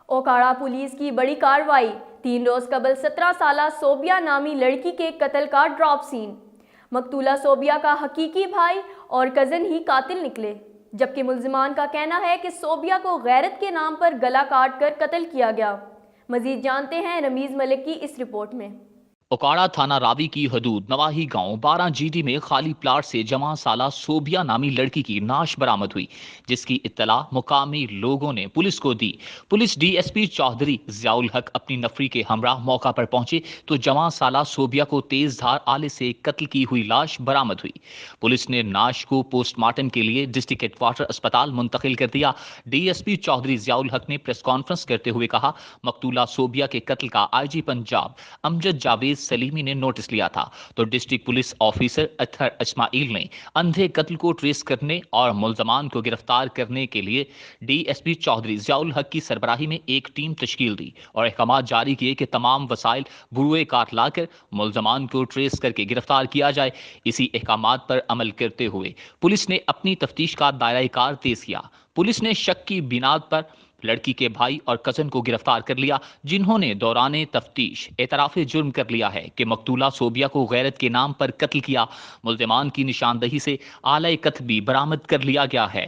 Okara police کی بڑی کارروائی، 3 روز قبل 17 سالہ صوبیہ نامی لڑکی کے قتل کا ڈراپ سین۔ مقتولہ صوبیہ کا حقیقی بھائی اور کزن ہی قاتل نکلے، جبکہ ملزمان کا کہنا ہے کہ صوبیہ کو غیرت کے نام پر گلا کاٹ کر قتل کیا گیا۔ مزید جانتے ہیں رمیز ملک کی اس رپورٹ میں۔ اوکاڑا تھانہ راوی کی حدود نواحی گاؤں 12 جی ڈی میں خالی پلاٹ سے جمع سالہ صوبیہ نامی لڑکی کی نعش برآمد ہوئی، جس کی اطلاع مقامی لوگوں نے پولیس کو دی۔ Police D S P Chaudhry Zia ul-Haq اپنی نفری کے ہمراہ موقع پر پہنچے تو جمع سالہ صوبیہ کو تیز دھار آلے سے قتل کی ہوئی لاش برآمد ہوئی۔ پولیس نے نعش کو پوسٹ مارٹم کے لیے ڈسٹرکٹ ہیڈ کوارٹر اسپتال منتقل کر دیا۔ D S P Chaudhry Zia ul-Haq نے پریس کانفرنس کرتے ہوئے کہا، مقتولہ صوبیہ کے قتل کا آئی جی پنجاب امجد جاوید سلیمی نے نوٹس لیا تھا تو ڈسٹرکٹ پولیس آفیسر اطہر اسماعیل نے اندھے قتل کو ٹریس کرنے اور ملزمان کو گرفتار کرنے کے لیے D S P Chaudhry Zia ul-Haq کی سربراہی میں ایک ٹیم تشکیل دی اور احکامات جاری کیے کہ تمام وسائل بروئے کار لا کر ملزمان کو ٹریس کر کے گرفتار کیا جائے۔ اسی احکامات پر عمل کرتے ہوئے پولیس نے اپنی تفتیش کا دائرہ کار تیز کیا۔ پولیس نے شک کی بنیاد پر لڑکی کے بھائی اور کزن کو گرفتار کر لیا، جنہوں نے دوران تفتیش اعتراف جرم کر لیا ہے کہ مقتولہ صوبیہ کو غیرت کے نام پر قتل کیا۔ ملزمان کی نشاندہی سے آلہ قتل بھی برآمد کر لیا گیا ہے۔